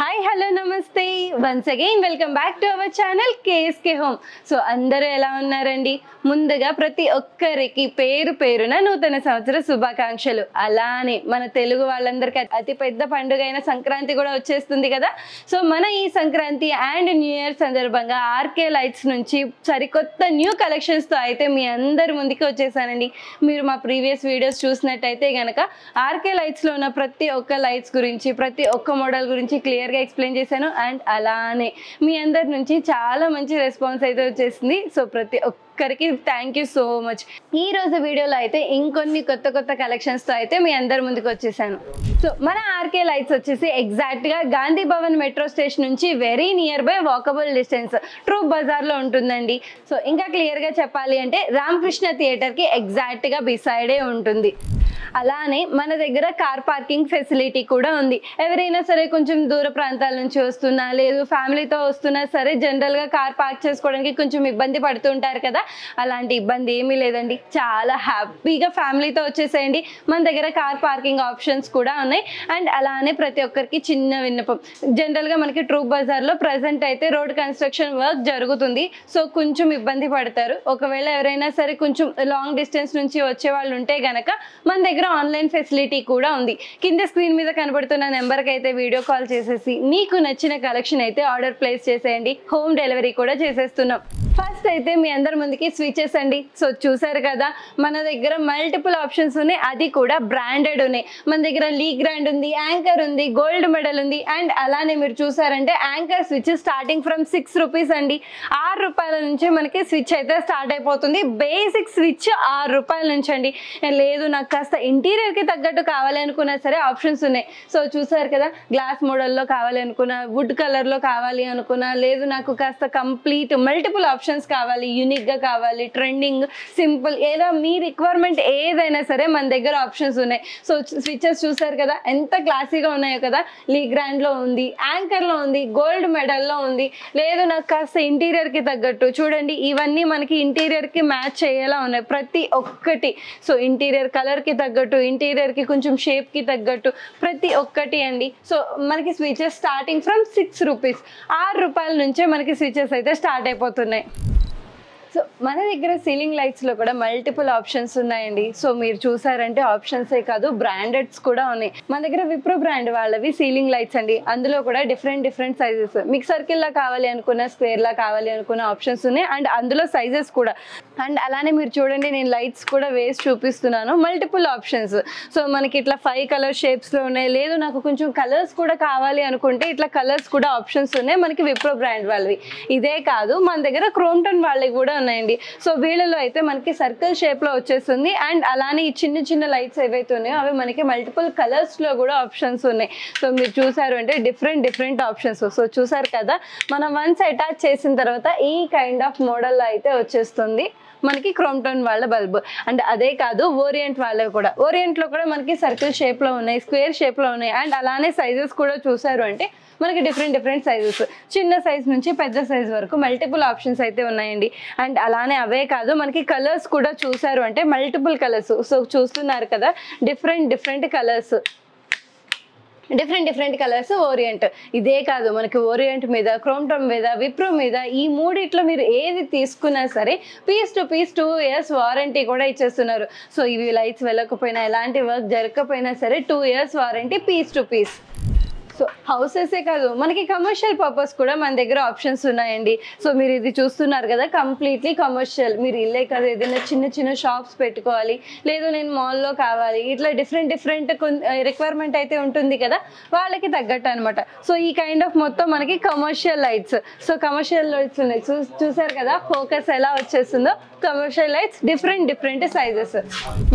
Hi hello నమస్తే once again welcome back to our channel KSK home. So అందరూ ఎలా ఉన్నారండి? ముందుగా ప్రతి ఒక్కరికి పేరు పేరున నూతన సంవత్సర శుభాకాంక్షలు. అలానే మన తెలుగు వాళ్ళందరికీ అతి పెద్ద పండుగ అయిన సంక్రాంతి కూడా వచ్చేస్తుంది కదా. సో మన ఈ సంక్రాంతి అండ్ న్యూ ఇయర్ సందర్భంగా ఆర్కే లైట్స్ నుంచి సరికొత్త న్యూ కలెక్షన్స్తో అయితే మీ అందరి ముందుకి వచ్చేసానండి. మీరు మా ప్రీవియస్ వీడియోస్ చూసినట్టయితే కనుక ఆర్కే లైట్స్లో ఉన్న ప్రతి ఒక్క లైట్స్ గురించి ప్రతి ఒక్క మోడల్ గురించి క్లియర్గా ఎక్స్ప్లెయిన్ చేశాను. అండ్ అలానే మీ అందరి నుంచి చాలా మంచి రెస్పాన్స్ అయితే వచ్చేసింది. సో ప్రతి ఒక్కరికి థ్యాంక్ యూ సో మచ్. ఈ రోజు వీడియోలో అయితే ఇంకొన్ని కొత్త కొత్త కలెక్షన్స్తో అయితే మీ అందరి ముందుకు వచ్చేసాను. సో మన ఆర్కే లైట్స్ వచ్చేసి ఎగ్జాక్ట్గా గాంధీ భవన్ మెట్రో స్టేషన్ నుంచి very near by walkable distance Troop బజార్లో ఉంటుందండి. సో ఇంకా క్లియర్గా చెప్పాలి అంటే రామకృష్ణ థియేటర్కి ఎగ్జాక్ట్గా బిసైడే ఉంటుంది. అలానే మన దగ్గర కార్ పార్కింగ్ ఫెసిలిటీ కూడా ఉంది. ఎవరైనా సరే కొంచెం దూర ప్రాంతాల నుంచి వస్తున్నా లేదు ఫ్యామిలీతో వస్తున్నా సరే జనరల్గా కార్ పార్క్ చేసుకోవడానికి కొంచెం ఇబ్బంది పడుతుంటారు కదా, అలాంటి ఇబ్బంది ఏమీ లేదండి. చాలా హ్యాపీగా ఫ్యామిలీతో వచ్చేసేయండి. మన దగ్గర కార్ పార్కింగ్ ఆప్షన్స్ కూడా ఉన్నాయి. అండ్ అలానే ప్రతి ఒక్కరికి చిన్న విన్నపం, జనరల్గా మనకి ట్రూప్ బజార్లో ప్రజెంట్ అయితే రోడ్ కన్స్ట్రక్షన్ వర్క్ జరుగుతుంది. సో కొంచెం ఇబ్బంది పడతారు. ఒకవేళ ఎవరైనా సరే కొంచెం లాంగ్ డిస్టెన్స్ నుంచి వచ్చే వాళ్ళు ఉంటే గనక మన దగ్గర ఆన్లైన్ ఫెసిలిటీ కూడా ఉంది. కింద స్క్రీన్ మీద కనబడుతున్న నెంబర్కి అయితే వీడియో కాల్ చేసేసి మీకు నచ్చిన కలెక్షన్ అయితే ఆర్డర్ ప్లేస్ చేసేయండి. హోమ్ డెలివరీ కూడా చేసేస్తున్నాం. ఫస్ట్ అయితే మీ అందరి ముందుకి స్విచెస్ అండి. సో చూసారు కదా మన దగ్గర మల్టిపుల్ ఆప్షన్స్ ఉన్నాయి, అది కూడా బ్రాండెడ్ ఉన్నాయి. మన దగ్గర లీ గ్రాండ్ ఉంది, యాంకర్ ఉంది, గోల్డ్ మెడల్ ఉంది. అండ్ అలానే మీరు చూసారంటే anchor switch starting from 6 rupees అండి. 6 రూపాయల నుంచి మనకి స్విచ్ అయితే స్టార్ట్ అయిపోతుంది. బేసిక్ స్విచ్ 6 రూపాయల నుంచి అండి. లేదు నాకు కాస్త ఇంటీరియర్కి తగ్గట్టు కావాలి అనుకున్నా సరే ఆప్షన్స్ ఉన్నాయి. సో చూసారు కదా గ్లాస్ మోడల్లో కావాలి అనుకున్నా, వుడ్ కలర్లో కావాలి అనుకున్నా, లేదు నాకు కాస్త కంప్లీట్ మల్టిపుల్ ఆప్షన్స్ కావాలి, యూనిక్గా కావాలి, ట్రెండింగ్, సింపుల్, ఏదో మీ రిక్వైర్మెంట్ ఏదైనా సరే మన దగ్గర ఆప్షన్స్ ఉన్నాయి. సో స్విచెస్ చూసారు కదా ఎంత క్లాసీగా ఉన్నాయో కదా. లీ గ్రాండ్లో ఉంది, యాంకర్లో ఉంది, గోల్డ్ మెడల్లో ఉంది. లేదు నాకు కాస్త ఇంటీరియర్కి తగ్గట్టు చూడండి, ఇవన్నీ మనకి ఇంటీరియర్కి మ్యాచ్ అయ్యేలా ఉన్నాయి ప్రతి ఒక్కటి. సో ఇంటీరియర్ కలర్కి తగ్గట్టు, ఇంటీరియర్కి కొంచెం షేప్కి తగ్గట్టు ప్రతి ఒక్కటి అండి. సో మనకి స్విచెస్ స్టార్టింగ్ ఫ్రమ్ 6 రూపీస్, 6 రూపాయల నుంచే మనకి స్విచెస్ అయితే స్టార్ట్ అయిపోతున్నాయి. సో మన దగ్గర సీలింగ్ లైట్స్లో కూడా మల్టిపుల్ ఆప్షన్స్ ఉన్నాయండి. సో మీరు చూసారంటే ఆప్షన్సే కాదు బ్రాండెడ్స్ కూడా ఉన్నాయి. మన దగ్గర విప్రో బ్రాండ్ వాళ్ళవి సీలింగ్ లైట్స్ అండి. అందులో కూడా డిఫరెంట్ సైజెస్, మీకు సర్కిల్లా కావాలి అనుకున్న, స్క్వేర్లా కావాలి అనుకున్న ఆప్షన్స్ ఉన్నాయి. అండ్ అందులో సైజెస్ కూడా. అండ్ అలానే మీరు చూడండి నేను లైట్స్ కూడా వేసి చూపిస్తున్నాను, మల్టిపుల్ ఆప్షన్స్. సో మనకి ఇట్లా 5 కలర్ షేప్స్లో ఉన్నాయి. లేదు నాకు కొంచెం కలర్స్ కూడా కావాలి అనుకుంటే ఇట్లా కలర్స్ కూడా ఆప్షన్స్ ఉన్నాయి మనకి విప్రో బ్రాండ్ వాళ్ళవి. ఇదే కాదు మన దగ్గర క్రోమ్టన్ వాళ్ళవి కూడా ఉన్నాయండి. సో వీళ్ళలో అయితే మనకి సర్కిల్ షేప్ లో వచ్చేస్తుంది. అండ్ అలానే ఈ చిన్న లైట్స్ ఏవైతే ఉన్నాయో అవి మనకి మల్టిపుల్ కలర్స్ లో కూడా ఆప్షన్స్ ఉన్నాయి. సో మీరు చూసారు అంటే డిఫరెంట్ ఆప్షన్స్. సో చూసారు కదా మనం వన్స్ అటాచ్ చేసిన తర్వాత ఈ కైండ్ ఆఫ్ మోడల్ అయితే వచ్చేస్తుంది మనకి క్రోమ్టన్ వాళ్ళ బల్బ్. అండ్ అదే కాదు ఓరియంట్ వాళ్ళవి కూడా, ఓరియంట్లో కూడా మనకి సర్కిల్ షేప్లో ఉన్నాయి, స్క్వేర్ షేప్లో ఉన్నాయి. అండ్ అలానే సైజెస్ కూడా చూసారు అంటే మనకి డిఫరెంట్ సైజెస్, చిన్న సైజ్ నుంచి పెద్ద సైజ్ వరకు మల్టిపుల్ ఆప్షన్స్ అయితే ఉన్నాయండి. అండ్ అలానే అవే కాదు మనకి కలర్స్ కూడా చూసారు అంటే మల్టిపుల్ కలర్స్. సో చూస్తున్నారు కదా different colours, different colours orient. ఇదే కాదు మనకి ఓరియంట్ మీద, క్రోమ్టన్ మీద, విప్రో మీద, ఈ మూడిట్లో మీరు ఏది తీసుకున్నా సరే piece to piece 2 years warranty కూడా ఇచ్చేస్తున్నారు. సో ఇవి లైట్స్ వెళ్ళకపోయినా ఎలాంటి వర్క్ జరగకపోయినా సరే 2 years warranty piece to piece. So హౌసెసే కాదు మనకి కమర్షియల్ పర్పస్ కూడా మన దగ్గర ఆప్షన్స్ ఉన్నాయండి. సో మీరు ఇది చూస్తున్నారు కదా కంప్లీట్లీ కమర్షియల్. మీరు ఇల్లే కదా ఏదైనా చిన్న షాప్స్ పెట్టుకోవాలి, లేదు నేను మాల్లో కావాలి, ఇట్లా డిఫరెంట్ రిక్వైర్మెంట్ అయితే ఉంటుంది కదా వాళ్ళకి తగ్గట్టు అనమాట. సో ఈ కైండ్ ఆఫ్ మొత్తం మనకి commercial lights. So commercial lights ఉన్నాయి చూసారు కదా ఫోకస్ ఎలా వచ్చేస్తుందో. Commercial lights different sizes.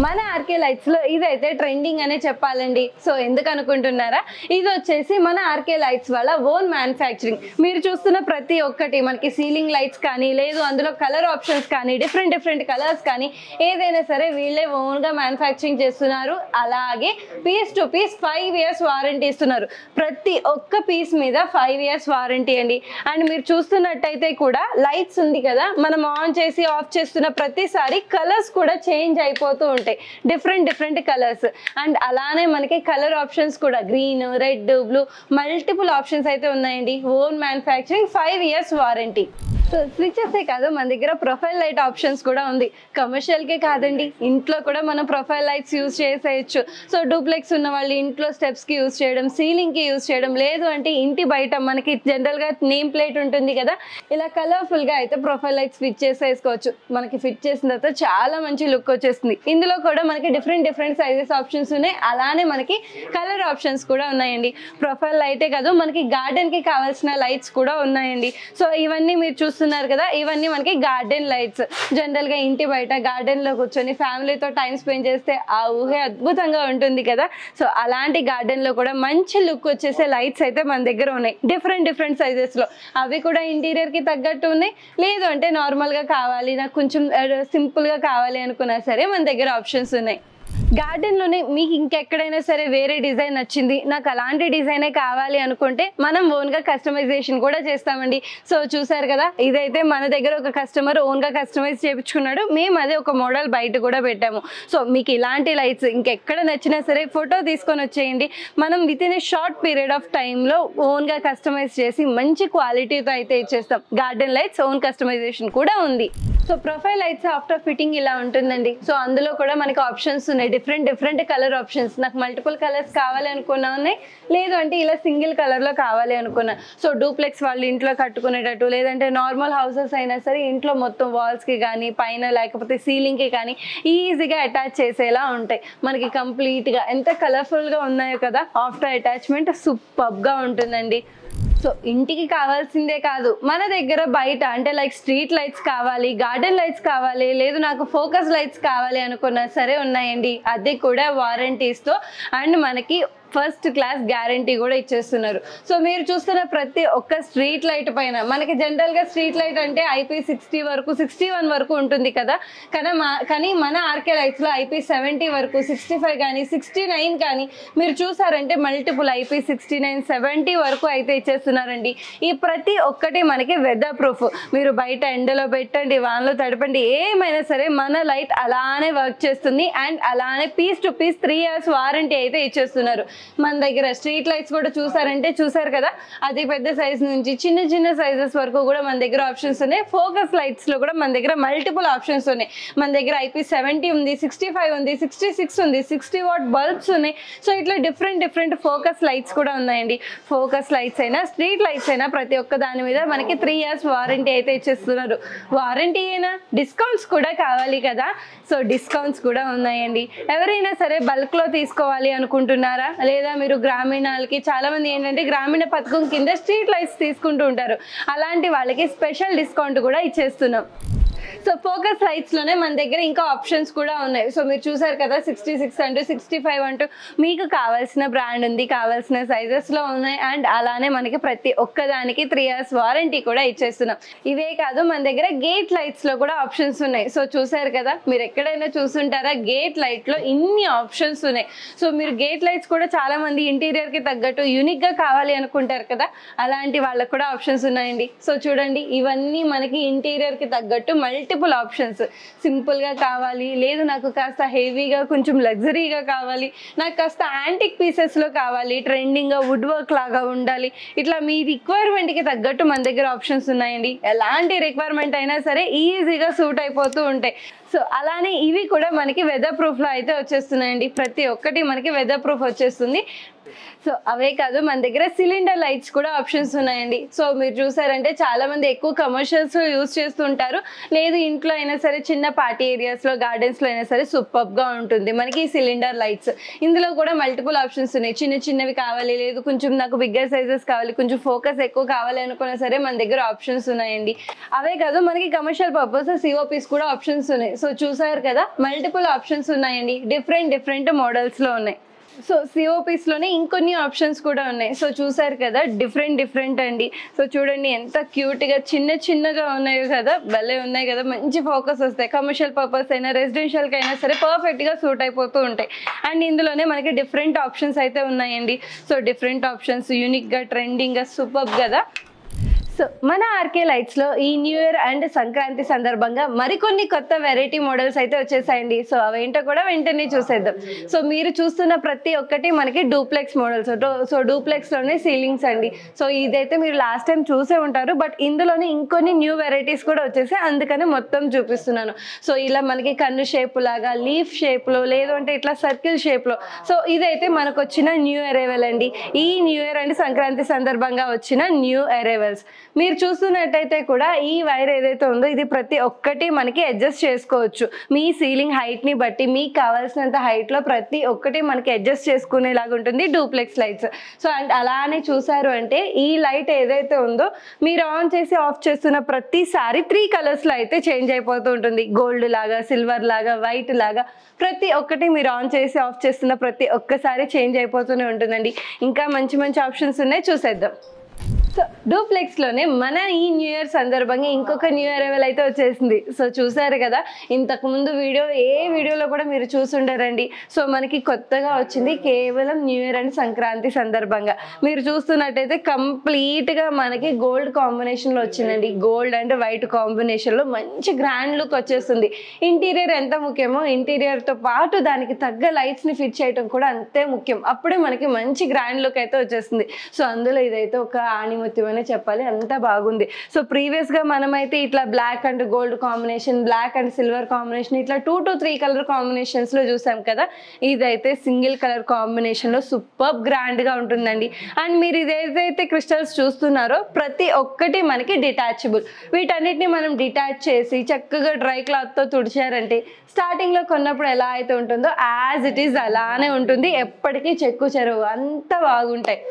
మన ఆర్కే లైట్స్లో ఇదైతే ట్రెండింగ్ అనే చెప్పాలండి. సో ఎందుకు అనుకుంటున్నారా, ఇది వచ్చేసి మన ఆర్కే లైట్స్ వాళ్ళ ఓన్ మ్యానుఫ్యాక్చరింగ్. మీరు చూస్తున్న ప్రతి ఒక్కటి మనకి సీలింగ్ లైట్స్ కానీ, లేదు అందులో కలర్ ఆప్షన్స్ కానీ, డిఫరెంట్ కలర్స్ కానీ ఏదైనా సరే వీళ్ళే ఓన్గా మ్యానుఫ్యాక్చరింగ్ చేస్తున్నారు. అలాగే piece to piece 5 years warranty ఇస్తున్నారు. ప్రతి ఒక్క పీస్ మీద 5 years వారంటీ అండి. అండ్ మీరు చూస్తున్నట్టయితే కూడా లైట్స్ ఉంది కదా, మనం ఆన్ చేసి ఆఫ్ చేస్తున్న ప్రతిసారి కలర్స్ కూడా చేంజ్ అయిపోతూ ఉంటాయి, డిఫరెంట్ కలర్స్. అండ్ అలానే మనకి కలర్ ఆప్షన్స్ కూడా గ్రీన్, రెడ్, బ్లూ ఇప్పుడు మల్టిపుల్ ఆప్షన్స్ అయితే ఉన్నాయండి. Own manufacturing, 5 years warranty. So స్విచెసే కాదు, మన దగ్గర ప్రొఫైల్ లైట్ ఆప్షన్స్ కూడా ఉంది. కమర్షియల్కే కాదండి, ఇంట్లో కూడా మనం ప్రొఫైల్ లైట్స్ యూజ్ చేసేయచ్చు. సో డూప్లెక్స్ ఉన్న వాళ్ళు ఇంట్లో స్టెప్స్కి యూజ్ చేయడం, సీలింగ్కి యూజ్ చేయడం, లేదు అంటే ఇంటి బయట మనకి జనరల్గా నేమ్ ప్లేట్ ఉంటుంది కదా, ఇలా కలర్ఫుల్గా అయితే ప్రొఫైల్ లైట్స్ ఫిట్ చేసేసుకోవచ్చు. మనకి ఫిట్ చేసిన తర్వాత చాలా మంచి లుక్ వచ్చేస్తుంది. ఇందులో కూడా మనకి డిఫరెంట్ సైజెస్ ఆప్షన్స్ ఉన్నాయి. అలానే మనకి కలర్ ఆప్షన్స్ కూడా ఉన్నాయండి. ప్రొఫైల్ లైటే కాదు, మనకి గార్డెన్కి కావాల్సిన లైట్స్ కూడా ఉన్నాయండి. సో ఇవన్నీ మీరు చూస్తున్నారు కదా, ఇవన్నీ మనకి గార్డెన్ లైట్స్. జనరల్ గా ఇంటి బయట గార్డెన్ లో కూర్చొని ఫ్యామిలీతో టైం స్పెండ్ చేస్తే ఆ ఊహే అద్భుతంగా ఉంటుంది కదా. సో అలాంటి గార్డెన్ లో కూడా మంచి లుక్ వచ్చేసే లైట్స్ అయితే మన దగ్గర ఉన్నాయి. డిఫరెంట్ సైజెస్ లో, అవి కూడా ఇంటీరియర్ కి తగ్గట్టు ఉన్నాయి. లేదు అంటే నార్మల్ గా కావాలి, నాకు కొంచెం సింపుల్ గా కావాలి అనుకున్నా సరే మన దగ్గర ఆప్షన్స్ ఉన్నాయి. గార్డెన్లోనే మీకు ఇంకెక్కడైనా సరే వేరే డిజైన్ నచ్చింది, నాకు అలాంటి డిజైనే కావాలి అనుకుంటే మనం ఓన్గా కస్టమైజేషన్ కూడా చేస్తామండి. సో చూసారు కదా, ఇదైతే మన దగ్గర ఒక కస్టమర్ ఓన్గా కస్టమైజ్ చేయించుకున్నాడు. మేము అదే ఒక మోడల్ బయట కూడా పెట్టాము. సో మీకు ఇలాంటి లైట్స్ ఇంకెక్కడ నచ్చినా సరే ఫోటో తీసుకొని వచ్చేయండి. మనం with in a short period of టైంలో ఓన్గా కస్టమైజ్ చేసి మంచి క్వాలిటీతో అయితే ఇచ్చేస్తాం. గార్డెన్ లైట్స్ ఓన్ కస్టమైజేషన్ కూడా ఉంది. So profile lights after fitting ఇలా ఉంటుందండి. సో అందులో కూడా మనకి ఆప్షన్స్ ఉన్నాయి, డిఫరెంట్ కలర్ ఆప్షన్స్. నాకు మల్టిపుల్ కలర్స్ కావాలి అనుకున్నా ఉన్నాయి, లేదు అంటే ఇలా సింగిల్ కలర్లో కావాలి అనుకున్నా. సో డూప్లెక్స్ వాళ్ళు ఇంట్లో కట్టుకునేటట్టు, లేదంటే నార్మల్ హౌసెస్ అయినా సరే ఇంట్లో మొత్తం వాల్స్కి కానీ పైన లేకపోతే సీలింగ్కి కానీ ఈజీగా అటాచ్ చేసేలా ఉంటాయి. మనకి కంప్లీట్గా ఎంత కలర్ఫుల్గా ఉన్నాయో కదా, ఆఫ్టర్ అటాచ్మెంట్ సూపర్గా ఉంటుందండి. సో ఇంటికి కావాల్సిందే కాదు, మన దగ్గర బయట అంటే లైక్ స్ట్రీట్ లైట్స్ కావాలి, గార్డెన్ లైట్స్ కావాలి, లేదు నాకు ఫోకస్ లైట్స్ కావాలి అనుకున్నా సరే ఉన్నాయండి. అది కూడా వారంటీస్తో అండ్ మనకి ఫస్ట్ క్లాస్ గ్యారంటీ కూడా ఇచ్చేస్తున్నారు. సో మీరు చూస్తున్న ప్రతి ఒక్క స్ట్రీట్ లైట్ పైన మనకి జనరల్గా స్ట్రీట్ లైట్ అంటే IP60 వరకు 61 వరకు ఉంటుంది కదా, కానీ మన ఆర్కే లైట్స్లో IP70 వరకు 65 కానీ 69 కానీ మీరు చూసారంటే మల్టిపుల్ IP69 70 వరకు అయితే ఇచ్చేస్తున్నారండి. ఈ ప్రతి ఒక్కటి మనకి వెదర్ ప్రూఫ్. మీరు బయట ఎండలో పెట్టండి, వానలో తడపండి, ఏమైనా సరే మన లైట్ అలానే వర్క్ చేస్తుంది. అండ్ అలానే piece to piece 3 years warranty అయితే ఇచ్చేస్తున్నారు. మన దగ్గర స్ట్రీట్ లైట్స్ కూడా చూసారు కదా, అది పెద్ద సైజ్ నుంచి చిన్న సైజెస్ వరకు కూడా మన దగ్గర ఆప్షన్స్ ఉన్నాయి. ఫోకస్ లైట్స్ లో కూడా మన దగ్గర మల్టిపుల్ ఆప్షన్స్ ఉన్నాయి. మన దగ్గర IP70 ఉంది, 65 ఉంది, 66 ఉంది, 60 watt బల్బ్స్ ఉన్నాయి. సో ఇట్లా డిఫరెంట్ ఫోకస్ లైట్స్ కూడా ఉన్నాయండి. ఫోకస్ లైట్స్ అయినా స్ట్రీట్ లైట్స్ అయినా ప్రతి ఒక్క దాని మీద మనకి 3 years వారంటీ అయితే ఇచ్చేస్తున్నారు. వారంటీ అయినా డిస్కౌంట్స్ కూడా కావాలి కదా, సో డిస్కౌంట్స్ కూడా ఉన్నాయండి. ఎవరైనా సరే బల్క్ లో తీసుకోవాలి అనుకుంటున్నారా, లేదా మీరు గ్రామీణాలకి చాలా మంది ఏంటంటే గ్రామీణ పథకం కింద స్ట్రీట్ లైట్స్ తీసుకుంటూ ఉంటారు, అలాంటి వాళ్ళకి స్పెషల్ డిస్కౌంట్ కూడా ఇచ్చేస్తున్నాం. సో ఫోకస్ లైట్స్ లోనే మన దగ్గర ఇంకా ఆప్షన్స్ కూడా ఉన్నాయి. సో మీరు చూసారు కదా, 66 అంటూ 65 అంటూ మీకు కావాల్సిన బ్రాండ్ ఉంది, కావాల్సిన సైజెస్ లో ఉన్నాయి. అండ్ అలానే మనకి ప్రతి ఒక్కదానికి 3 years వారంటీ కూడా ఇచ్చేస్తున్నాం. ఇవే కాదు, మన దగ్గర గేట్ లైట్స్ లో కూడా ఆప్షన్స్ ఉన్నాయి. సో చూసారు కదా, మీరు ఎక్కడైనా చూసుంటారా, గేట్ లైట్ లో ఇన్ని ఆప్షన్స్ ఉన్నాయి. సో మీరు గేట్ లైట్స్ కూడా చాలా మంది ఇంటీరియర్ కి తగ్గట్టు యూనిక్ గా కావాలి అనుకుంటారు కదా, అలాంటి వాళ్ళకు కూడా ఆప్షన్స్ ఉన్నాయండి. సో చూడండి, ఇవన్నీ మనకి ఇంటీరియర్ కి తగ్గట్టు మల్టిపుల్ ఆప్షన్స్. సింపుల్ గా కావాలి, లేదు నాకు కాస్త హెవీగా కొంచెం లగ్జరీగా కావాలి, నాకు కాస్త యాంటిక్ పీసెస్ లో కావాలి, ట్రెండింగ్ గా వుడ్ వర్క్ లాగా ఉండాలి, ఇట్లా మీ రిక్వైర్మెంట్ కి తగ్గట్టు మన దగ్గర ఆప్షన్స్ ఉన్నాయండి. ఎలాంటి రిక్వైర్మెంట్ అయినా సరే ఈజీగా సూట్ అయిపోతూ ఉంటాయి. సో అలానే ఇవి కూడా మనకి వెదర్ ప్రూఫ్ లో అయితే వచ్చేస్తున్నాయండి. ప్రతి ఒక్కటి మనకి వెదర్ ప్రూఫ్ వచ్చేస్తుంది. సో అవే కాదు, మన దగ్గర సిలిండర్ లైట్స్ కూడా ఆప్షన్స్ ఉన్నాయండి. సో మీరు చూసారంటే చాలా మంది ఎక్కువ కమర్షియల్స్ యూజ్ చేస్తుంటారు, లేదు ఇంట్లో అయినా సరే చిన్న పార్టీ ఏరియాస్ లో గార్డెన్స్ లో అయినా సరే సూపర్ గా ఉంటుంది మనకి సిలిండర్ లైట్స్. ఇందులో కూడా మల్టిపుల్ ఆప్షన్స్ ఉన్నాయి. చిన్నవి కావాలి, లేదు కొంచెం నాకు బిగ్గర్ సైజెస్ కావాలి, కొంచెం ఫోకస్ ఎక్కువ కావాలి అనుకున్నా సరే మన దగ్గర ఆప్షన్స్ ఉన్నాయండి. అవే కాదు, మనకి కమర్షియల్ పర్పస్ COPs కూడా ఆప్షన్స్ ఉన్నాయి. సో చూసారు కదా, మల్టిపుల్ ఆప్షన్స్ ఉన్నాయండి, డిఫరెంట్ మోడల్స్ లో ఉన్నాయి. సో COPs లోనే ఇంకొన్ని ఆప్షన్స్ కూడా ఉన్నాయి. సో చూసారు కదా, డిఫరెంట్ అండి. సో చూడండి ఎంత క్యూట్ గా చిన్నగా ఉన్నాయో కదా, భలే ఉన్నాయి కదా, మంచి ఫోకస్ వస్తాయి. కమర్షియల్ పర్పస్ అయినా రెసిడెన్షియల్ కి అయినా సరే పర్ఫెక్ట్ గా సూట్ అయిపోతూ ఉంటాయి. అండ్ ఇందులోనే మనకి డిఫరెంట్ ఆప్షన్స్ అయితే ఉన్నాయండి. సో డిఫరెంట్ ఆప్షన్స్, యూనిక్ గా ట్రెండింగ్ గా సూపర్ కదా. సో మన ఆర్కే లైట్స్ లో ఈ న్యూ ఇయర్ అండ్ సంక్రాంతి సందర్భంగా మరికొన్ని కొత్త వెరైటీ మోడల్స్ అయితే వచ్చేసాయండి. సో అవేంటో కూడా వెంటనే చూసేద్దాం. సో మీరు చూస్తున్న ప్రతి ఒక్కటి మనకి డూప్లెక్స్ మోడల్స్. సో డూప్లెక్స్ లోనే సీలింగ్స్ అండి. సో ఇదైతే మీరు లాస్ట్ టైం చూసే ఉంటారు, బట్ ఇందులోనే ఇంకొన్ని న్యూ వెరైటీస్ కూడా వచ్చేసాయి, అందుకని మొత్తం చూపిస్తున్నాను. సో ఇలా మనకి కన్ను షేప్ లాగా, లీఫ్ షేప్ లో, లేదు అంటే ఇట్లా సర్కిల్ షేప్ లో. సో ఇదైతే మనకు వచ్చిన న్యూ అరైవల్ అండి. ఈ న్యూ ఇయర్ అండ్ సంక్రాంతి సందర్భంగా వచ్చిన న్యూ అరైవల్స్. మీరు చూస్తున్నట్టయితే కూడా ఈ వైర్ ఏదైతే ఉందో ఇది ప్రతి ఒక్కటి మనకి అడ్జస్ట్ చేసుకోవచ్చు. మీ సీలింగ్ హైట్ ని బట్టి మీకు కావాల్సినంత హైట్ లో ప్రతి ఒక్కటి మనకి అడ్జస్ట్ చేసుకునేలాగా ఉంటుంది డూప్లెక్స్ లైట్స్. సో అండ్ అలానే చూసారు అంటే ఈ లైట్ ఏదైతే ఉందో మీరు ఆన్ చేసి ఆఫ్ చేస్తున్న ప్రతిసారి 3 కలర్స్ లో అయితే చేంజ్ అయిపోతూ ఉంటుంది. గోల్డ్ లాగా, సిల్వర్ లాగా, వైట్ లాగా ప్రతి ఒక్కటి మీరు ఆన్ చేసి ఆఫ్ చేస్తున్న ప్రతి ఒక్కసారి చేంజ్ అయిపోతూనే ఉంటుందండి. ఇంకా మంచి మంచి ఆప్షన్స్ ఉన్నాయి, చూసేద్దాం. సో డూప్లెక్స్ లోనే మన ఈ న్యూ ఇయర్ సందర్భంగా ఇంకొక న్యూ అరైవల్ అయితే వచ్చేసింది. సో చూసారు కదా, ఇంతకు ముందు వీడియోలో కూడా మీరు చూసుండారండి. సో మనకి కొత్తగా వచ్చింది కేవలం న్యూ ఇయర్ అండ్ సంక్రాంతి సందర్భంగా. మీరు చూస్తున్నట్టయితే కంప్లీట్ గా మనకి గోల్డ్ కాంబినేషన్ లో వచ్చిందండి. గోల్డ్ అండ్ వైట్ కాంబినేషన్ లో మంచి గ్రాండ్ లుక్ వచ్చేస్తుంది. ఇంటీరియర్ ఎంత ముఖ్యమో ఇంటీరియర్ తో పాటు దానికి తగ్గ లైట్స్ ని ఫిట్ చేయడం కూడా అంతే ముఖ్యం. అప్పుడే మనకి మంచి గ్రాండ్ లుక్ అయితే వచ్చేస్తుంది. సో అందులో ఇదైతే ఒక ఆణిముత్యమనే చెప్పాలి, అంత బాగుంది. సో ప్రీవియస్ గా మనమైతే ఇట్లా black and gold combination, black and silver combination, ఇట్లా 2 to 3 కలర్ కాంబినేషన్స్ లో చూసాం కదా. ఇదైతే సింగిల్ కలర్ కాంబినేషన్ లో సూపర్ గ్రాండ్ గా ఉంటుందండి. అండ్ మీరు ఇదేదైతే క్రిస్టల్స్ చూస్తున్నారో ప్రతి ఒక్కటి మనకి డిటాచబుల్. వీటన్నిటిని మనం డిటాచ్ చేసి చక్కగా డ్రై క్లాత్ తో తుడిచారంటే స్టార్టింగ్ లో కొన్నప్పుడు ఎలా అయితే ఉంటుందో యాజ్ ఇట్ ఈస్ అలానే ఉంటుంది. ఎప్పటికీ చెక్కు చెరువు అంత బాగుంటాయి.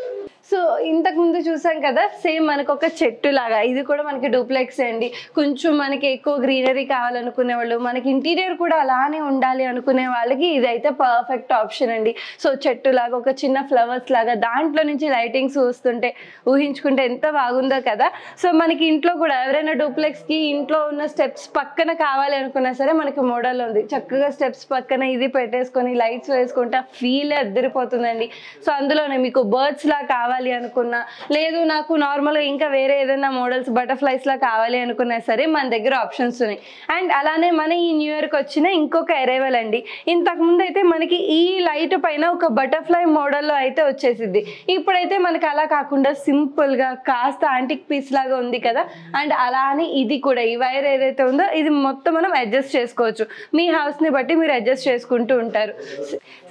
సో ఇంతకు ముందు చూసాం కదా, సేమ్ మనకు ఒక చెట్టు లాగా ఇది కూడా మనకి డూప్లెక్స్ అండి. కొంచెం మనకి ఎక్కువ గ్రీనరీ కావాలనుకునే వాళ్ళు, మనకి ఇంటీరియర్ కూడా అలానే ఉండాలి అనుకునే వాళ్ళకి ఇదైతే పర్ఫెక్ట్ ఆప్షన్ అండి. సో చెట్టు లాగా ఒక చిన్న ఫ్లవర్స్ లాగా దాంట్లో నుంచి లైటింగ్స్ వస్తుంటే ఊహించుకుంటే ఎంత బాగుందో కదా. సో మనకి ఇంట్లో కూడా ఎవరైనా డూప్లెక్స్ కి ఇంట్లో ఉన్న స్టెప్స్ పక్కన కావాలి అనుకున్నా సరే మనకి మోడల్ ఉంది. చక్కగా స్టెప్స్ పక్కన ఇది పెట్టేసుకొని లైట్స్ వేసుకుంటే ఫీల్ అద్దరిపోతుందండి. సో అందులోనే మీకు బర్డ్స్ లా కావాలి అనుకున్నా, లేదు నాకు నార్మల్ గా ఇంకా వేరే ఏదైనా మోడల్స్ బటర్ఫ్లైస్ లా కావాలి అనుకున్నా సరే మన దగ్గర ఆప్షన్స్ ఉన్నాయి. అండ్ అలానే మన ఈ న్యూ ఇయర్ కి వచ్చిన ఇంకొక అరైవల్ అండి. ఇంతకు ముందు అయితే మనకి ఈ లైట్ పైన ఒక బటర్ఫ్లై మోడల్లో అయితే వచ్చేసింది. ఇప్పుడైతే మనకి అలా కాకుండా సింపుల్ గా కాస్త యాంటిక్ పీస్ లాగా ఉంది కదా. అండ్ అలానే ఇది కూడా ఈ వైర్ ఏదైతే ఉందో ఇది మొత్తం మనం అడ్జస్ట్ చేసుకోవచ్చు. మీ హౌస్ ని బట్టి మీరు అడ్జస్ట్ చేసుకుంటూ ఉంటారు.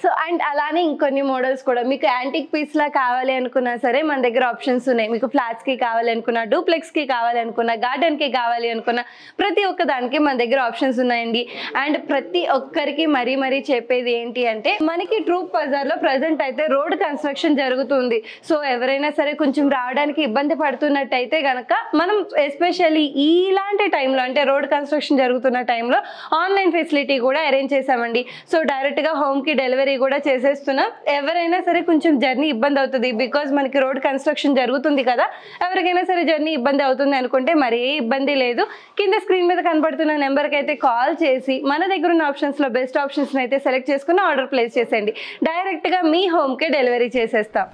సో అండ్ అలానే ఇంకొన్ని మోడల్స్ కూడా మీకు యాంటిక్ పీస్ లా కావాలి అనుకున్నా సరే మన దగ్గర ఆప్షన్స్ ఉన్నాయి. మీకు ఫ్లాట్స్ కి కావాలి అనుకున్నా, డూప్లెక్స్ కి కావాలి అనుకున్నా, గార్డెన్ కి కావాలి అనుకున్నా ప్రతి ఒక్క దానికి మన దగ్గర ఆప్షన్స్ ఉన్నాయండి. అండ్ ప్రతి ఒక్కరికి మరీ చెప్పేది ఏంటి అంటే మనకి ట్రూప్ బజార్ లో ప్రజెంట్ అయితే రోడ్ కన్స్ట్రక్షన్ జరుగుతుంది. సో ఎవరైనా సరే కొంచెం రావడానికి ఇబ్బంది పడుతున్నట్టయితే గనక మనం ఎస్పెషల్లీ ఇలాంటి టైంలో అంటే రోడ్ కన్స్ట్రక్షన్ జరుగుతున్న టైంలో ఆన్లైన్ ఫెసిలిటీ కూడా అరేంజ్ చేసామండి. సో డైరెక్ట్ గా హోమ్ కి డెలివరీ కూడా చేసేస్తున్నాం. ఎవరైనా సరే కొంచెం జర్నీ ఇబ్బంది అవుతుంది, బికాజ్ మనకి రోడ్ కన్స్ట్రక్షన్ జరుగుతుంది కదా. ఎవరికైనా సరే జర్నీ ఇబ్బంది అవుతుంది అనుకుంటే మరి ఏ ఇబ్బంది లేదు. కింద స్క్రీన్ మీద కనబడుతున్న నెంబర్కి అయితే కాల్ చేసి మన దగ్గర ఉన్న ఆప్షన్స్ లో బెస్ట్ ఆప్షన్స్ అయితే సెలెక్ట్ చేసుకుని ఆర్డర్ ప్లేస్ చేసేయండి. డైరెక్ట్ గా మీ హోమ్ కి డెలివరీ చేసేస్తాం.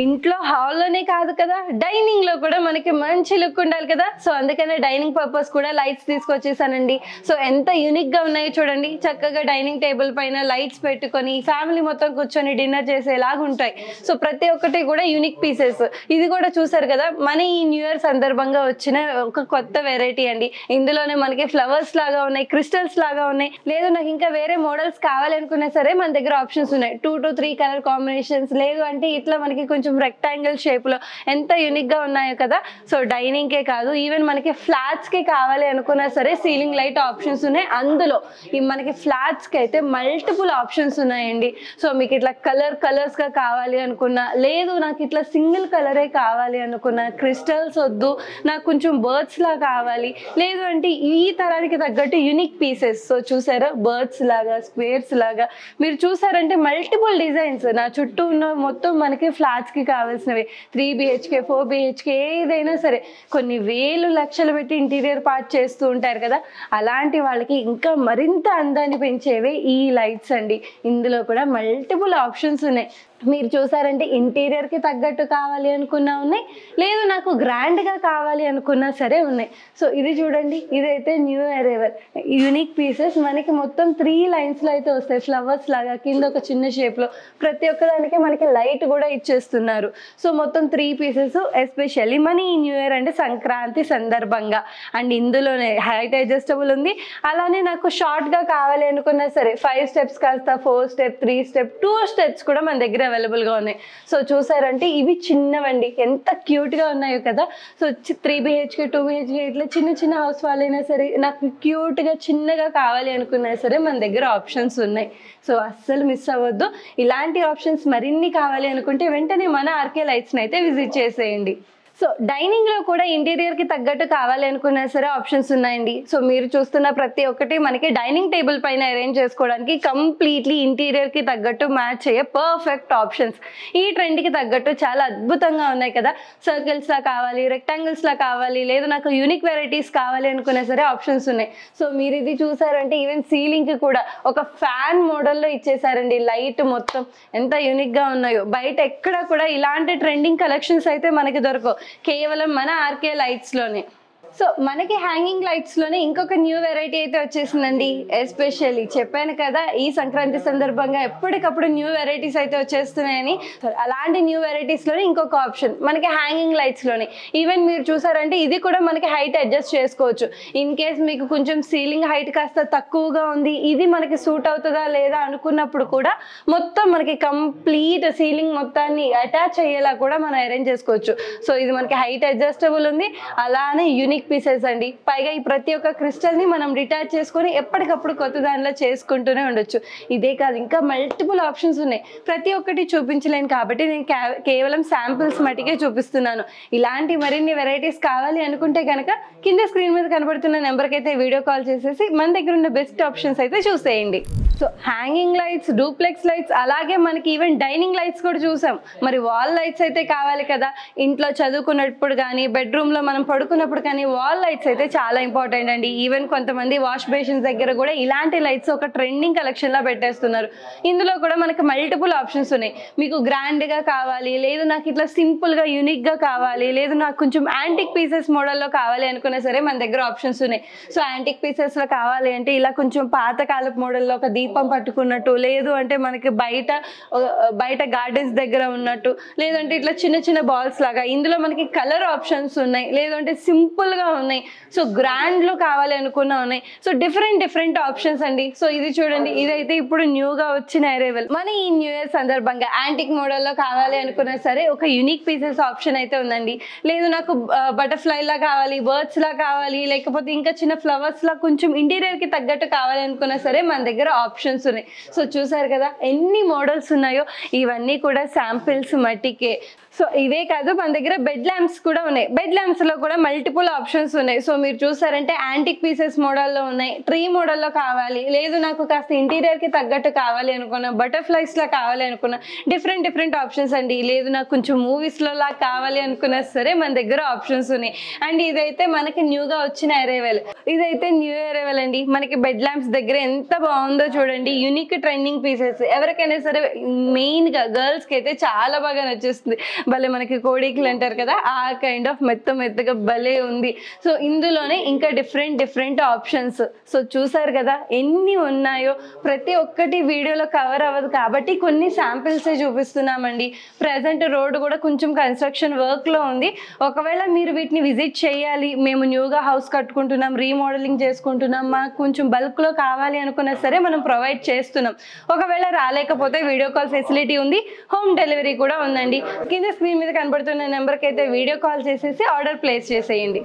ఇంట్లో హాల్లోనే కాదు కదా, డైనింగ్ లో కూడా మనకి మంచి లుక్ ఉండాలి కదా. సో అందుకనే డైనింగ్ పర్పస్ కూడా లైట్స్ తీసుకొచ్చేసానండి. సో ఎంత యూనిక్ గా ఉన్నాయో చూడండి. చక్కగా డైనింగ్ టేబుల్ పైన లైట్స్ పెట్టుకొని ఫ్యామిలీ మొత్తం కూర్చొని డిన్నర్ చేసేలాగా ఉంటాయి. సో ప్రతి ఒక్కటి కూడా యూనిక్ పీసెస్. ఇది కూడా చూసారు కదా, మన ఈ న్యూ ఇయర్ సందర్భంగా వచ్చిన ఒక కొత్త వెరైటీ అండి. ఇందులోనే మనకి ఫ్లవర్స్ లాగా ఉన్నాయి, క్రిస్టల్స్ లాగా ఉన్నాయి. లేదు నాకు ఇంకా వేరే మోడల్స్ కావాలనుకున్నా సరే మన దగ్గర ఆప్షన్స్ ఉన్నాయి. 2 to 3 కలర్ కాంబినేషన్స్, లేదు అంటే ఇట్లా మనకి కొంచెం రెక్టాంగిల్ షేప్ లో ఎంత యూనిక్ గా ఉన్నాయో కదా. సో డైనింగ్ కే కాదు, ఈవెన్ మనకి ఫ్లాట్స్ కి కావాలి అనుకున్నా సరే సీలింగ్ లైట్ ఆప్షన్స్ ఉన్నాయి. అందులో మనకి ఫ్లాట్స్ కి అయితే మల్టిపుల్ ఆప్షన్స్ ఉన్నాయండి. సో మీకు ఇట్లా కలర్స్ గా కావాలి అనుకున్నా, లేదు నాకు ఇట్లా సింగిల్ కలరే కావాలి అనుకున్నా, క్రిస్టల్స్ వద్దు నాకు కొంచెం బర్డ్స్ లా కావాలి, లేదు అంటే ఈ తరానికి తగ్గట్టు యూనిక్ పీసెస్. సో చూసారా, బర్డ్స్ లాగా, స్క్వేర్స్ లాగా మీరు చూసారంటే మల్టిపుల్ డిజైన్స్. నా చుట్టూ ఉన్న మొత్తం మనకి ఫ్లాట్స్ కి కావాల్సినవి 3 BHK 4 BHK ఏదైనా సరే కొన్ని వేలు లక్షలు పెట్టి ఇంటీరియర్ పార్ట్ చేస్తూ ఉంటారు కదా. అలాంటి వాళ్ళకి ఇంకా మరింత అందాన్ని పెంచేవే ఈ లైట్స్ అండి. ఇందులో కూడా మల్టిపుల్ ఆప్షన్స్ ఉన్నాయి. మీరు చూసారంటే ఇంటీరియర్కి తగ్గట్టు కావాలి అనుకున్నా ఉన్నాయి, లేదు నాకు గ్రాండ్గా కావాలి అనుకున్నా సరే ఉన్నాయి. సో ఇది చూడండి, ఇదైతే న్యూ అరైవల్ యూనిక్ పీసెస్. మనకి మొత్తం 3 లైన్స్లో అయితే వస్తాయి, ఫ్లవర్స్ లాగా కింద ఒక చిన్న షేప్లో. ప్రతి ఒక్కదానికి మనకి లైట్ కూడా ఇచ్చేస్తున్నారు. సో మొత్తం 3 పీసెస్ ఎస్పెషల్లీ మన ఈ న్యూ ఇయర్ అంటే సంక్రాంతి సందర్భంగా. అండ్ ఇందులోనే హైట్ అడ్జస్టబుల్ ఉంది. అలానే నాకు షార్ట్గా కావాలి అనుకున్నా సరే 5 స్టెప్స్ కాస్త 4 స్టెప్ 3 స్టెప్ 2 స్టెప్స్ కూడా మన దగ్గర అవైలబుల్గా ఉన్నాయి. సో చూసారంటే ఇవి చిన్నవండి, ఎంత క్యూట్గా ఉన్నాయో కదా. సో 3 BHK 2 BHK ఇట్లా చిన్న చిన్న హౌస్ వాళ్ళైనా సరే నాకు క్యూట్గా చిన్నగా కావాలి అనుకున్నా సరే మన దగ్గర ఆప్షన్స్ ఉన్నాయి. సో అస్సలు మిస్ అవ్వద్దు. ఇలాంటి ఆప్షన్స్ మరిన్ని కావాలి అనుకుంటే వెంటనే మన ఆర్కే లైట్స్ని అయితే విజిట్ చేసేయండి. సో డైనింగ్లో కూడా ఇంటీరియర్కి తగ్గట్టు కావాలి అనుకున్నా సరే ఆప్షన్స్ ఉన్నాయండి. సో మీరు చూస్తున్న ప్రతి ఒక్కటి మనకి డైనింగ్ టేబుల్ పైన అరేంజ్ చేసుకోవడానికి కంప్లీట్లీ ఇంటీరియర్కి తగ్గట్టు మ్యాచ్ అయ్యే పర్ఫెక్ట్ ఆప్షన్స్. ఈ ట్రెండ్కి తగ్గట్టు చాలా అద్భుతంగా ఉన్నాయి కదా. సర్కిల్స్లా కావాలి, రెక్టాంగిల్స్లా కావాలి, లేదు నాకు యూనిక్ వెరైటీస్ కావాలి అనుకున్నా సరే ఆప్షన్స్ ఉన్నాయి. సో మీరు ఇది చూసారంటే ఈవెన్ సీలింగ్కి కూడా ఒక ఫ్యాన్ మోడల్లో ఇచ్చేసారండి. లైట్ మొత్తం ఎంత యూనిక్గా ఉన్నాయో. బయట ఎక్కడ కూడా ఇలాంటి ట్రెండింగ్ కలెక్షన్స్ అయితే మనకి దొరకవు, కేవలం మన ఆర్కే లైట్స్ లోనే. సో మనకి హ్యాంగింగ్ లైట్స్ లోనే ఇంకొక న్యూ వెరైటీ అయితే వచ్చేసిందండి. ఎస్పెషల్లీ చెప్పాను కదా ఈ సంక్రాంతి సందర్భంగా ఎప్పటికప్పుడు న్యూ వెరైటీస్ అయితే వచ్చేస్తున్నాయని. అలాంటి న్యూ వెరైటీస్ లోనే ఇంకొక ఆప్షన్ మనకి హ్యాంగింగ్ లైట్స్ లోనే. ఈవెన్ మీరు చూసారంటే ఇది కూడా మనకి హైట్ అడ్జస్ట్ చేసుకోవచ్చు. ఇన్ కేస్ మీకు కొంచెం సీలింగ్ హైట్ కాస్త తక్కువగా ఉంది, ఇది మనకి సూట్ అవుతుందా లేదా అనుకున్నప్పుడు కూడా మొత్తం మనకి కంప్లీట్ సీలింగ్ మొత్తాన్ని అటాచ్ అయ్యేలా కూడా మనం అరేంజ్ చేసుకోవచ్చు. సో ఇది మనకి హైట్ అడ్జస్టబుల్ ఉంది, అలానే యూనిక్ పీసెస్ అండి. పైగా ఈ ప్రతి ఒక్క క్రిస్టల్ ని మనం రిటాచ్ చేసుకొని ఎప్పటికప్పుడు కొత్త దానిలో చేసుకుంటూనే ఉండొచ్చు. ఇదే కాదు ఇంకా మల్టిపుల్ ఆప్షన్స్ ఉన్నాయి. ప్రతి ఒక్కటి చూపించలేను కాబట్టి నేను కేవలం శాంపిల్స్ మటుకే చూపిస్తున్నాను. ఇలాంటి మరిన్ని వెరైటీస్ కావాలి అనుకుంటే కనుక కింద స్క్రీన్ మీద కనబడుతున్న నెంబర్కి అయితే వీడియో కాల్ చేసేసి మన దగ్గర ఉన్న బెస్ట్ ఆప్షన్స్ అయితే చూసేయండి. So hanging lights, duplex lights, అలాగే మనకి ఈవెన్ డైనింగ్ లైట్స్ కూడా చూసాం. మరి వాల్ లైట్స్ అయితే కావాలి కదా. ఇంట్లో చదువుకున్నప్పుడు కానీ, బెడ్రూమ్లో మనం పడుకున్నప్పుడు కానీ వాల్ లైట్స్ అయితే చాలా ఇంపార్టెంట్ అండి. ఈవెన్ కొంతమంది వాష్ బేసిన్స్ దగ్గర కూడా ఇలాంటి లైట్స్ ఒక ట్రెండింగ్ కలెక్షన్లా పెట్టేస్తున్నారు. ఇందులో కూడా మనకి మల్టిపుల్ ఆప్షన్స్ ఉన్నాయి. మీకు గ్రాండ్గా కావాలి, లేదు నాకు ఇట్లా సింపుల్గా యూనిక్గా కావాలి, లేదు నాకు కొంచెం యాంటిక్ పీసెస్ మోడల్లో కావాలి అనుకున్నా సరే మన దగ్గర ఆప్షన్స్ ఉన్నాయి. సో యాంటిక్ పీసెస్లో కావాలి అంటే ఇలా కొంచెం పాతకాలపు మోడల్లో ఒక దీపం పట్టుకున్నట్టు, లేదు అంటే మనకి బయట గార్డెన్స్ దగ్గర ఉన్నట్టు, లేదంటే ఇట్లా చిన్న చిన్న బాల్స్ లాగా. ఇందులో మనకి కలర్ ఆప్షన్స్ ఉన్నాయి, లేదంటే సింపుల్గా ఉన్నాయి. సో గ్రాండ్లో కావాలి అనుకున్నా ఉన్నాయి. సో డిఫరెంట్ ఆప్షన్స్ అండి. సో ఇది చూడండి, ఇదైతే ఇప్పుడు న్యూగా వచ్చిన అరైవల్. మన ఈ న్యూ ఇయర్ సందర్భంగా యాంటిక్ మోడల్లో కావాలి అనుకున్నా సరే ఒక యూనిక్ పీసెస్ ఆప్షన్ అయితే ఉందండి. లేదు నాకు బటర్ఫ్లై లా కావాలి, బర్డ్స్ లా కావాలి, లేకపోతే ఇంకా చిన్న ఫ్లవర్స్ లా కొంచెం ఇంటీరియర్ కి తగ్గట్టు కావాలి అనుకున్నా సరే మన దగ్గర ఆప్షన్స్ ఉన్నాయి. సో చూసారు కదా ఎన్ని మోడల్స్ ఉన్నాయో. ఇవన్నీ కూడా శాంపిల్స్ మట్టికే. సో ఇవే కాదు మన దగ్గర బెడ్ ల్యాంప్స్ కూడా ఉన్నాయి. బెడ్ ల్యాంప్స్ లో కూడా మల్టిపుల్ ఆప్షన్స్ ఉన్నాయి. సో మీరు చూసారంటే యాంటిక్ పీసెస్ మోడల్లో ఉన్నాయి, ట్రీ మోడల్లో కావాలి, లేదు నాకు కాస్త ఇంటీరియర్ కి తగ్గట్టు కావాలి అనుకున్నా, బటర్ఫ్లైస్ లా కావాలి అనుకున్నా, డిఫరెంట్ ఆప్షన్స్ అండి. లేదు నాకు కొంచెం మూవీస్ లో లా కావాలి అనుకున్నా సరే మన దగ్గర ఆప్షన్స్ ఉన్నాయి. అండ్ ఇదైతే మనకి న్యూగా వచ్చిన అరైవల్. ఇదైతే న్యూ అరైవల్ అండి. మనకి బెడ్ ల్యాంప్స్ దగ్గర ఎంత బాగుందో చూడండి. Unique trending pieces. ఎవరికైనా సరే మెయిన్ గా గర్ల్స్ కి అయితే చాలా బాగా నచ్చేస్తుంది. భలే మనకి కోడికలు అంటారు కదా, ఆ కైండ్ ఆఫ్ మెత్తగా భలే ఉంది. సో ఇందులోనే ఇంకా డిఫరెంట్ ఆప్షన్స్. సో చూసారు కదా ఎన్ని ఉన్నాయో. ప్రతి ఒక్కటి వీడియోలో కవర్ అవ్వదు కాబట్టి కొన్ని శాంపిల్సే చూపిస్తున్నామండి. ప్రజెంట్ రోడ్ కూడా కొంచెం కన్స్ట్రక్షన్ వర్క్ లో ఉంది. ఒకవేళ మీరు వీటిని విజిట్ చేయాలి, మేము న్యూగా హౌస్ కట్టుకుంటున్నాం, రీమోడలింగ్ చేసుకుంటున్నాం, మాకు కొంచెం బల్క్ లో కావాలి అనుకున్నా సరే మనం ప్రొవైడ్ చేస్తున్నాం. ఒకవేళ రాలేకపోతే వీడియో కాల్ ఫెసిలిటీ ఉంది, హోమ్ డెలివరీ కూడా ఉందండి. కింద స్క్రీన్ మీద కనబడుతున్న నెంబర్కి అయితే వీడియో కాల్ చేసేసి ఆర్డర్ ప్లేస్ చేసేయండి.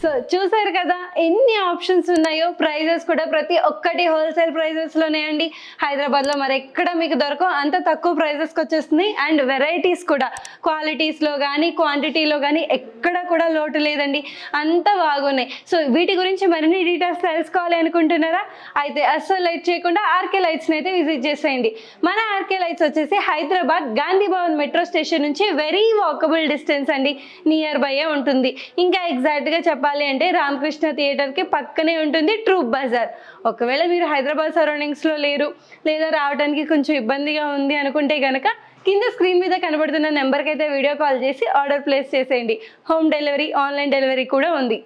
సో చూసారు కదా ఎన్ని ఆప్షన్స్ ఉన్నాయో. ప్రైజెస్ కూడా ప్రతి ఒక్కటి హోల్సేల్ ప్రైజెస్ లోనే అండి. హైదరాబాద్ లో మరి ఎక్కడ మీకు దొరకవు అంత తక్కువ ప్రైజెస్కి వచ్చేస్తున్నాయి. అండ్ వెరైటీస్ కూడా క్వాలిటీస్ లో కానీ క్వాంటిటీలో కానీ ఎక్కడ కూడా లోటు లేదండి, అంత బాగున్నాయి. సో వీటి గురించి మరిన్ని డీటెయిల్స్ తెలుసుకోవాలి అనుకుంటున్నారా? అయితే అస్సలు లైట్ చేయకుండా ఆర్కే లైట్స్ని అయితే విజిట్ చేసేయండి. మన ఆర్కే లైట్స్ వచ్చేసి హైదరాబాద్ గాంధీ భవన్ మెట్రో స్టేషన్ నుంచి వెరీ వాకబుల్ డిస్టెన్స్ అండి, నియర్ బై ఉంటుంది. ఇంకా ఎగ్జాక్ట్గా చెప్పాలి అంటే రామకృష్ణ థియేటర్ కి పక్కనే ఉంటుంది ట్రూప్ బజార్. ఒకవేళ మీరు హైదరాబాద్ సరౌండింగ్స్ లో లేరు, లేదా రావడానికి కొంచెం ఇబ్బందిగా ఉంది అనుకుంటే కనుక కింద స్క్రీన్ మీద కనబడుతున్న నెంబర్కి అయితే వీడియో కాల్ చేసి ఆర్డర్ ప్లేస్ చేసేయండి. హోమ్ డెలివరీ, ఆన్లైన్ డెలివరీ కూడా ఉంది.